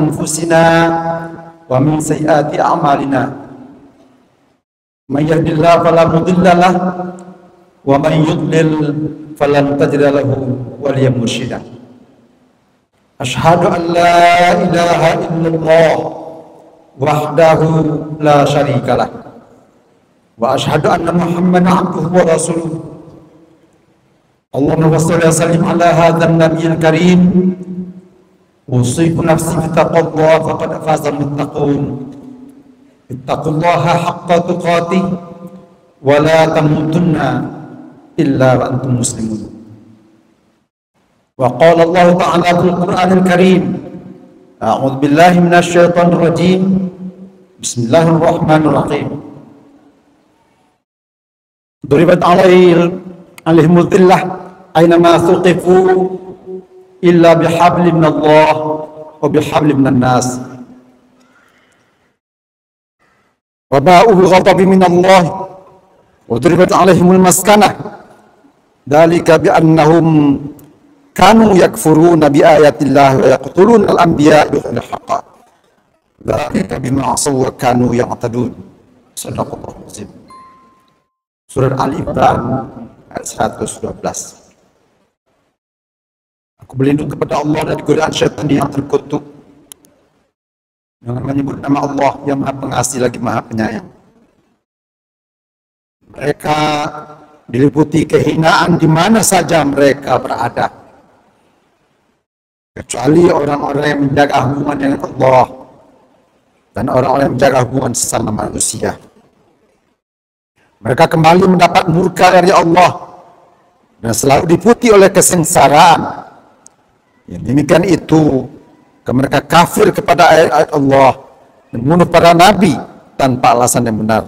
أنفسنا ومن سيئات أعمالنا من يهد الله فلا مضل له ومن يضلل فلن تجد له وليا مرشدا أشهد أن لا إله إلا الله وحده لا شريك له وأشهد أن محمدا عبده ورسوله اللهم صل وسلم على هذا النبي الكريم أوصيك نفسي بتقوى الله فقد فاز المتقون اتقوا الله حق تقاته ولا تموتن إلا وأنتم مسلمون وقال الله تعالى في القرآن الكريم أعوذ بالله من الشيطان الرجيم بسم الله الرحمن الرحيم ضربت عليهم الذلة أينما ثقفوا إلا بحبل من الله وبحبل من الناس وباءوا بغضب من الله وضربت عليهم المسكنة ذلك بأنهم كانوا يكفرون بآيات الله ويقتلون الأنبياء بغير حق ذلك بما عصوا وكانوا يعتدون صدق الله العظيم. Surat Al-Imran ayat 112. Aku berlindung kepada Allah dari godaan syaitan yang terkutuk dengan menyebut nama Allah yang Maha Pengasih lagi Maha Penyayang. Mereka diliputi kehinaan di mana saja mereka berada, kecuali orang-orang yang menjaga hubungan dengan Allah dan orang-orang yang menjaga hubungan sesama manusia. Mereka kembali mendapat murka dari Allah dan selalu diputi oleh kesengsaraan. Yang demikian itu, mereka kafir kepada ayat-ayat Allah dan membunuh para nabi tanpa alasan yang benar.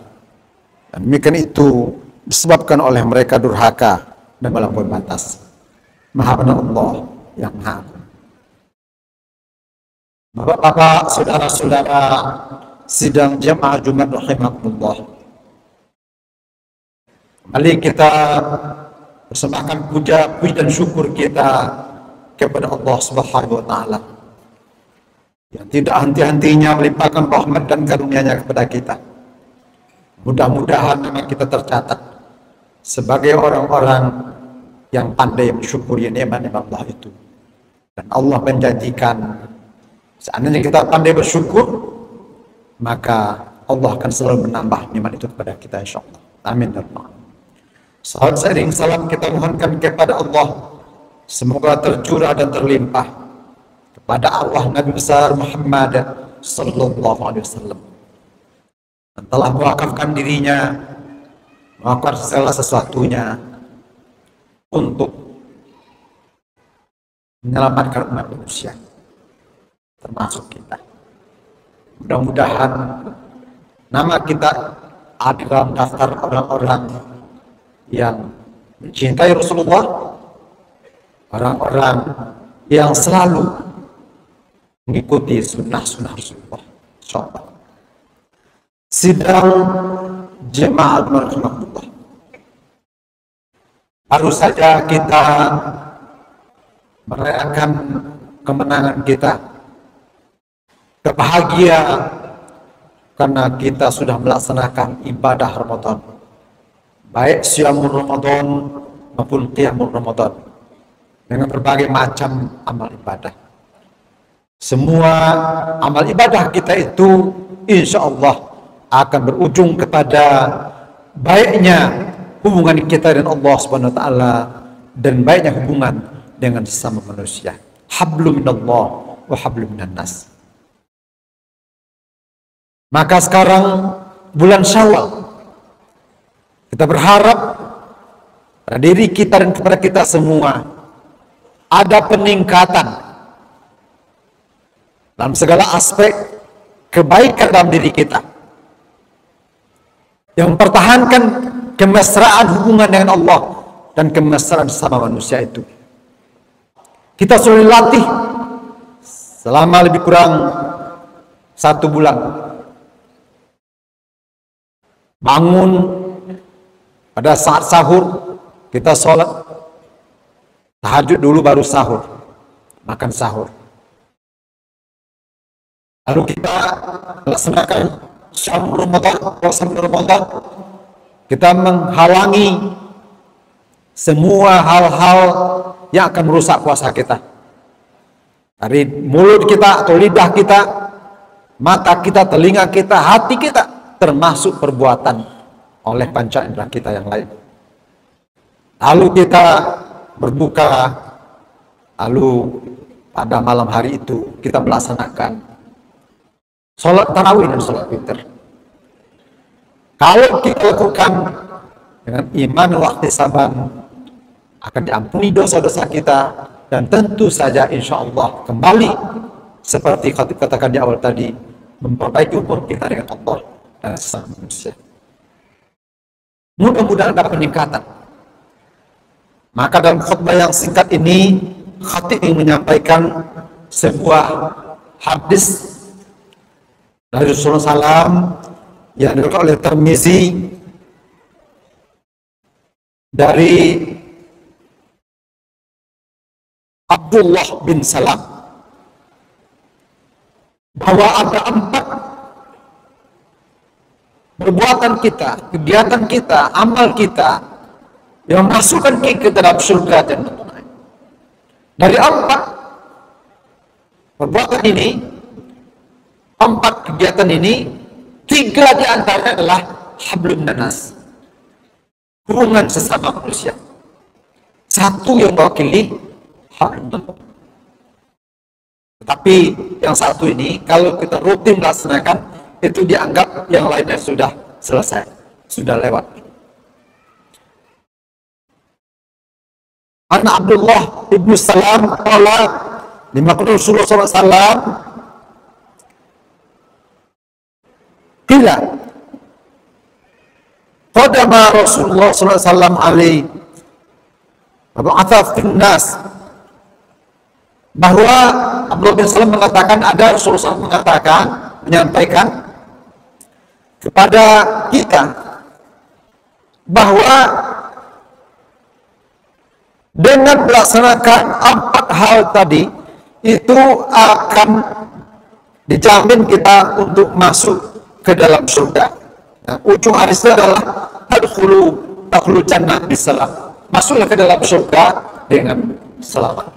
Dan demikian itu disebabkan oleh mereka durhaka dan melampaui batas. Maha benar Allah yang Maha Agung. Bapak-bapak, saudara-saudara sidang jamaah Jumat rahimakumullah. Mari kita persembahkan puji dan syukur kita kepada Allah Subhanahu wa taala yang tidak henti-hentinya melimpahkan rahmat dan karunia-Nya kepada kita. Mudah-mudahan nama kita tercatat sebagai orang-orang yang pandai mensyukuri nikmat-nikmat Allah itu. Dan Allah menjanjikan seandainya kita pandai bersyukur, maka Allah akan selalu menambah nikmat itu kepada kita insyaallah. Amin ya rabbal alamin. Salat sering salam kita mohonkan kepada Allah, semoga tercurah dan terlimpah kepada Allah Nabi besar Muhammad sallallahu alaihi wasallam yang telah mewakafkan dirinya, mewakafkan segala sesuatunya untuk menyelamatkan umat manusia termasuk kita. Mudah-mudahan nama kita ada dalam daftar orang-orang yang mencintai Rasulullah, orang-orang yang selalu mengikuti sunnah-sunnah Rasulullah. Insyaallah. Sidang jemaah rahimakumullah. Baru saja kita merayakan kemenangan kita, berbahagia karena kita sudah melaksanakan ibadah Ramadan, baik siyamul Ramadan maupun qiyamul Ramadan, dengan berbagai macam amal ibadah. Semua amal ibadah kita itu insya Allah akan berujung kepada baiknya hubungan kita dengan Allah Subhanahu wa taala dan baiknya hubungan dengan sesama manusia. Hablum minallah wa hablum minan nas. Maka sekarang bulan Syawal, kita berharap pada diri kita dan kepada kita semua ada peningkatan dalam segala aspek kebaikan dalam diri kita yang mempertahankan kemesraan hubungan dengan Allah dan kemesraan sama manusia itu. Kita sudah dilatih selama lebih kurang 1 bulan. Bangun pada saat sahur, kita sholat, tahajud dulu baru sahur, makan sahur. Lalu kita melaksanakan syahrul Ramadan, puasa Ramadan, kita menghalangi semua hal-hal yang akan merusak puasa kita. Dari mulut kita atau lidah kita, mata kita, telinga kita, hati kita, termasuk perbuatan oleh panca indera kita yang lain. Lalu kita berbuka, lalu pada malam hari itu kita melaksanakan sholat tarawih dan sholat witir. Kalau kita lakukan dengan iman waktu saban, akan diampuni dosa-dosa kita, dan tentu saja insya Allah kembali seperti khatib katakan di awal tadi, memperbaiki umur kita dengan Allah dan sesama manusia. Mudah-mudahan ada peningkatan. Maka dalam khutbah yang singkat ini, khatib ingin menyampaikan sebuah hadis dari Rasulullah SAW yang diriwayatkan oleh Tirmizi dari Abdullah bin Salam, bahwa ada 4 perbuatan kita, kegiatan kita, amal kita yang masukkan kita ke dalam surga dan neraka. Dari 4 perbuatan ini, 4 kegiatan ini, 3 di antaranya adalah hablum nanas, hubungan sesama manusia. 1 yang mewakili hablum. Tetapi yang 1 ini kalau kita rutin melaksanakan, itu dianggap yang lainnya sudah selesai, sudah lewat. Karena Abdullah ibnu Salam qala lima Rasulullah SAW qila qadama Rasulullah SAW alaihi ba'atha fin nas, bahwa Abdullah bin Salam mengatakan, ada Rasulullah SAW mengatakan, menyampaikan kepada kita bahwa dengan melaksanakan 4 hal tadi itu akan dijamin kita untuk masuk ke dalam surga. Nah, ujung hadisnya adalah tadkhulu jannah bisalam, masuklah ke dalam surga dengan selamat.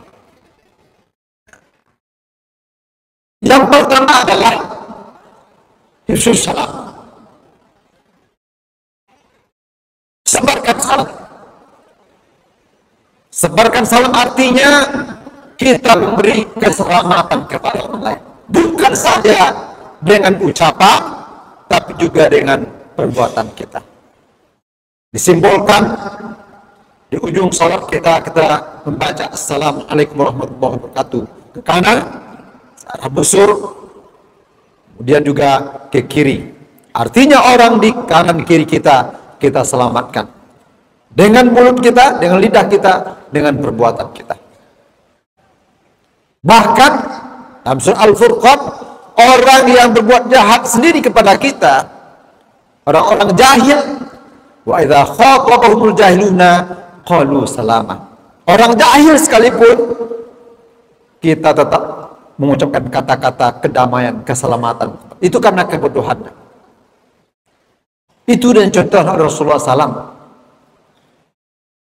Yang pertama adalah hifzus salam, sebarkan salam. Sebarkan salam artinya kita memberi keselamatan kepada orang lain, bukan saja dengan ucapan, tapi juga dengan perbuatan kita. Disimbolkan di ujung salat kita membaca Assalamualaikum warahmatullahi wabarakatuh ke kanan, arah busur, kemudian juga ke kiri. Artinya orang di kanan kiri kita selamatkan. Dengan mulut kita, dengan lidah kita, dengan perbuatan kita. Bahkan dalam surah Al-Furqan, orang yang berbuat jahat sendiri kepada kita, orang-orang jahil, wa idza khatabahumul jahiluna qalu salama. Orang jahil sekalipun kita tetap mengucapkan kata-kata kedamaian, keselamatan. Itu karena kebodohan. Itu dan contoh Rasulullah SAW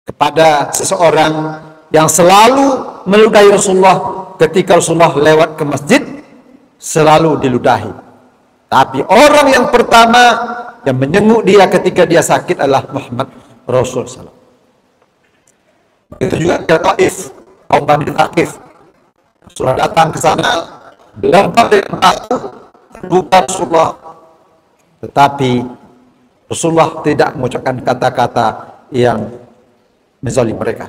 kepada seseorang yang selalu meludahi Rasulullah. Ketika Rasulullah lewat ke masjid, selalu diludahi. Tapi orang yang pertama yang menyenguk dia ketika dia sakit adalah Muhammad Rasulullah SAW. Itu juga ke Taif, kaum Bani Thaqif. Rasulullah datang ke sana, dilempar dengan batu, terbuka Rasulullah. Tetapi Rasulullah tidak mengucapkan kata-kata yang menzalim mereka,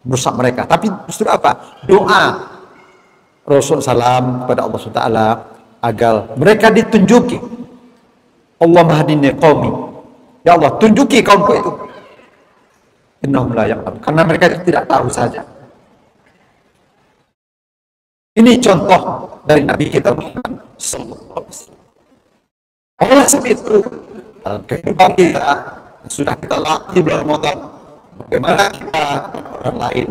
merusak mereka. Tapi justru apa? Doa Rasulullah SAW kepada Allah SWT agar mereka ditunjuki. Allah mahdini qaumi, ya Allah tunjuki kaumku itu. Innahum la ya'lamun, karena mereka tidak tahu saja. Ini contoh dari Nabi kita Muhammad sallallahu alaihi wasallam. Oleh sebab itu, dalam kehidupan kita sudah kita latih bulan Ramadan, bagaimana kita orang lain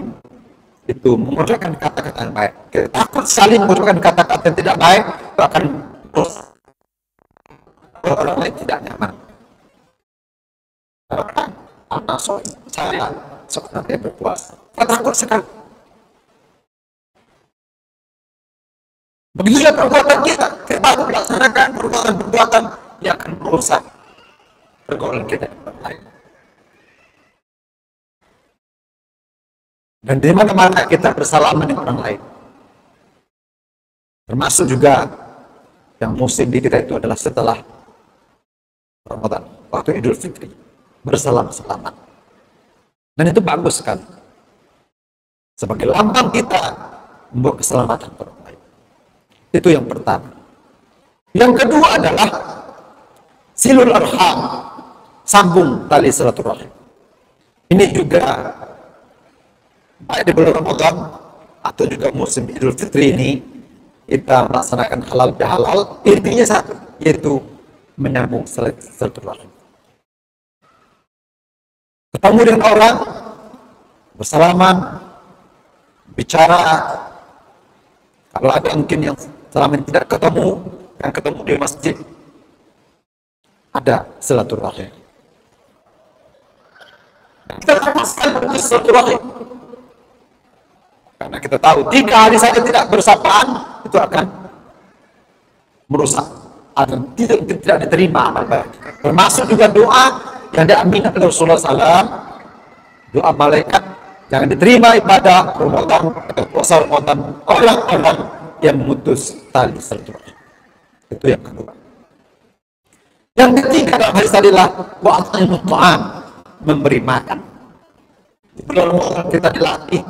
itu mengucapkan kata-kata yang baik. Kita takut saling mengucapkan kata-kata yang tidak baik, itu akan orang lain tidak nyaman. Anak saya seorang yang berpuasa, takut sekali. Begitulah perbuatan kita melaksanakan perbuatan-perbuatan yang akan merusak pergaulan kita dengan orang lain. Dan di mana-mana kita bersalaman dengan orang lain. Termasuk juga yang musim di kita itu adalah setelah Ramadan, waktu Idul Fitri, bersalam-salaman. Dan itu bagus sekali. Sebagai lambang kita membawa keselamatan orang lain. Itu yang pertama. Yang kedua adalah silul arham, sambung tali silaturahim. Ini juga baik di bulan Ramadan atau juga musim Idul Fitri ini kita melaksanakan halal bihalal, intinya satu, yaitu menyambung silaturahim. Ketemu dengan orang, bersalaman, bicara. Kalau ada mungkin yang selama ini tidak ketemu, yang ketemu di masjid, ada silaturahim. Kita termasuk silaturahim. Karena kita tahu 3 hari saja tidak bersapaan itu akan merusak, akan tidak diterima amal baik. Termasuk juga doa yang diaminkan oleh Rasulullah SAW, doa malaikat jangan diterima ibadah Ramadan atau puasa Ramadan orang-orang yang memutus tali silaturahim. Itu yang kedua. Yang ketiga dalam hadis adalah wa'at'imut ta'am, memberi makan. Di bulan Ramadan kita dilatih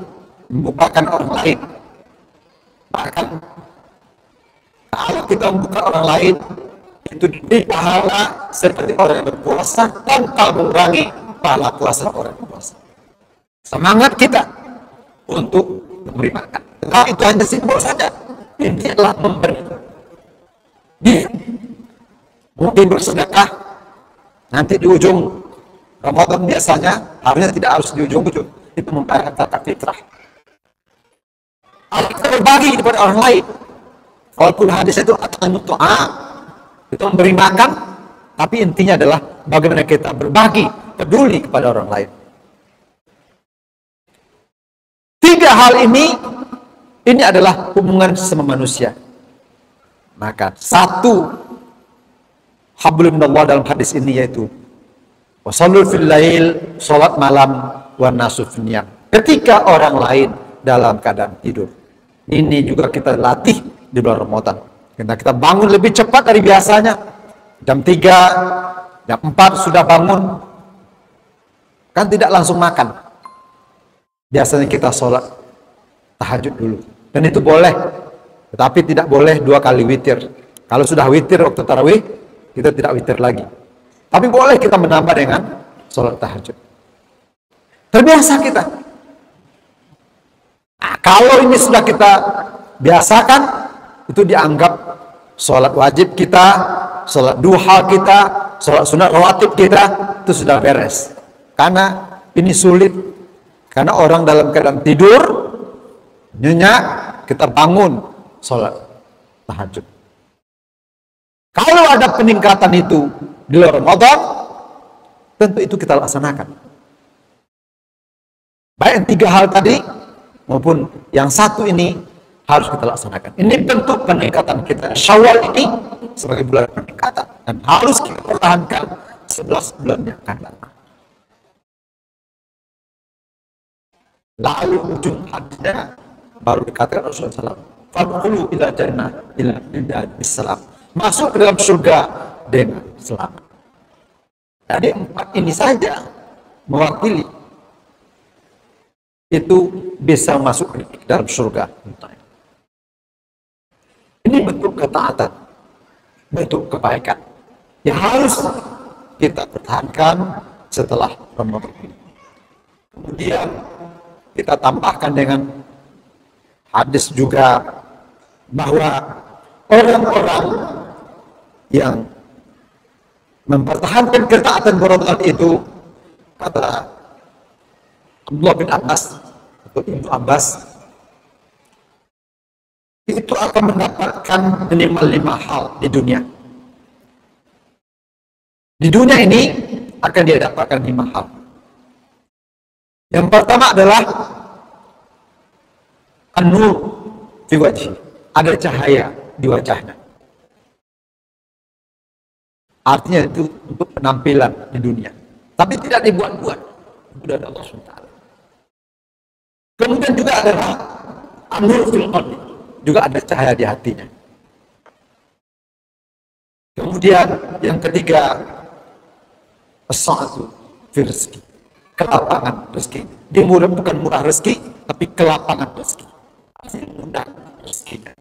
membukakan orang lain. Bahkan kalau kita membuka orang lain, itu diberi pahala seperti orang yang berpuasa tanpa mengurangi pahala puasa orang yang berpuasa. Semangat kita untuk memberi makan. Nah, itu hanya simbol saja. Ini adalah memberi. Mungkin bersedekah nanti di ujung Ramadan biasanya, harusnya tidak harus di ujung-ujung, itu membayar zakat fitrah. Kita berbagi kepada orang lain. Walaupun hadis itu at'imut ta'am, itu memberi makan, tapi intinya adalah bagaimana kita berbagi, peduli kepada orang lain. 3 hal ini adalah hubungan sesama manusia. Maka 1 hablum minallah dalam hadis ini yaitu wasallul fil lail, salat malam, wan nasu finniyam. Ketika orang lain dalam keadaan tidur. Ini juga kita latih di bulan Ramadan. Kita bangun lebih cepat dari biasanya. Jam 3, jam 4 sudah bangun. Kan tidak langsung makan. Biasanya kita sholat tahajud dulu. Dan itu boleh. Tetapi tidak boleh 2 kali witir. Kalau sudah witir waktu tarawih, kita tidak witir lagi. Tapi boleh kita menambah dengan sholat tahajud. Terbiasa kita. Nah, kalau ini sudah kita biasakan, itu dianggap sholat wajib kita, sholat duha kita, sholat sunat rawatib kita, itu sudah beres. Karena ini sulit. Karena orang dalam keadaan tidur, nyenyak, kita bangun, sholat tahajud. Kalau ada peningkatan itu di luar Ramadan, tentu itu kita laksanakan. Baik 3 hal tadi, maupun yang 1 ini harus kita laksanakan. Ini bentuk peningkatan kita. Syawal ini sebagai bulan peningkatan dan harus kita pertahankan 11 bulan yang akan datang. Lalu ujung hadisnya baru dikatakan Rasulullah SAW, fadkhulu ila jannah ila bisalam. Masuk ke dalam surga dengan selamat. Jadi 4 ini saja mewakili itu bisa masuk ke dalam surga. Ini bentuk ketaatan, bentuk kebaikan yang harus kita pertahankan setelah Ramadan ini. Kemudian kita tambahkan dengan hadis juga bahwa orang-orang yang mempertahankan ketaatan Ramadan itu, kata Abdullah bin Abbas atau Ibnu Abbas, itu akan mendapatkan minimal 5 hal di dunia. Di dunia ini akan dia dapatkan 5 hal. Yang pertama adalah an-nur fi wajhi, ada cahaya di wajahnya. Artinya itu untuk penampilan di dunia, tapi tidak dibuat-buat, sudah ada Allah SWT. Kemudian juga ada an-nur fil qalbi, juga ada cahaya di hatinya. Kemudian yang ketiga, as-sa'atu fi rizki, kelapangan rezeki. Dia bukan murah rezeki, tapi kelapangan rezeki. Artinya mudah rezekinya.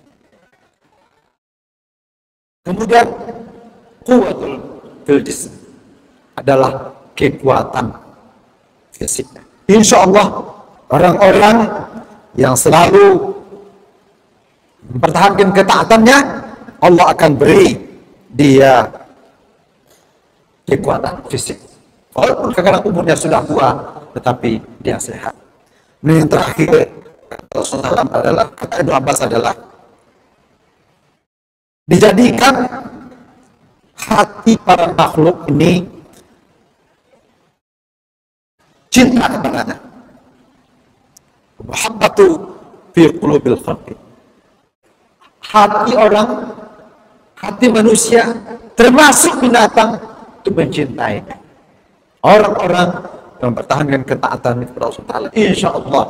Kemudian quwwatul fil jism, adalah kekuatan fisiknya. Insya Allah orang-orang yang selalu mempertahankan ketaatannya, Allah akan beri dia kekuatan fisik. Walaupun kadang umurnya sudah tua, tetapi dia sehat. Ini yang terakhir Rasulullah adalah, kata Ibnu Abbas adalah, dijadikan hati para makhluk ini cinta kepadanya. Muhabbatu fi qulubil khalqi. Hati orang, hati manusia, termasuk binatang, itu mencintainya. Orang-orang yang mempertahankan ketaatan kepada Allah Taala, insya Allah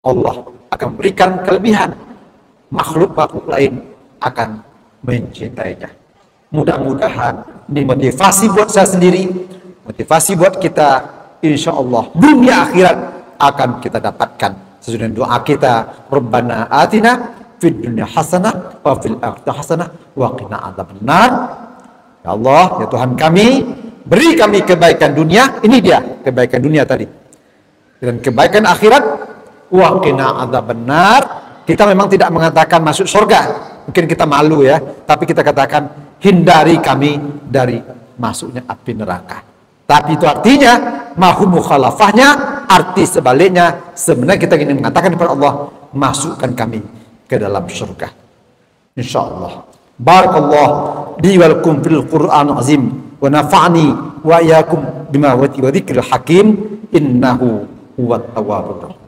Allah akan berikan kelebihan. Makhluk-makhluk lain akan mencintainya. Mudah-mudahan ini motivasi buat saya sendiri, motivasi buat kita. Insya Allah dunia akhirat akan kita dapatkan sesuai dengan doa kita, Rabbana atina fid dunya hasanah wa fil akhirati hasanah wa qina adzabannar. Ya Allah, ya Tuhan kami, beri kami kebaikan dunia, ini dia kebaikan dunia tadi, dan kebaikan akhirat, wa qina adzabannar. Kita memang tidak mengatakan masuk surga, mungkin kita malu ya, tapi kita katakan hindari kami dari masuknya api neraka. Tapi itu artinya mahum mukhalafahnya, arti sebaliknya, sebenarnya kita ingin mengatakan kepada Allah, masukkan kami ke dalam surga. Insyaallah. Barakallah li wa lakum fil Qur'an azim wa nafa'ni wa iyyakum bima wa dzikril hakim innahu huwat tawwabur rahim.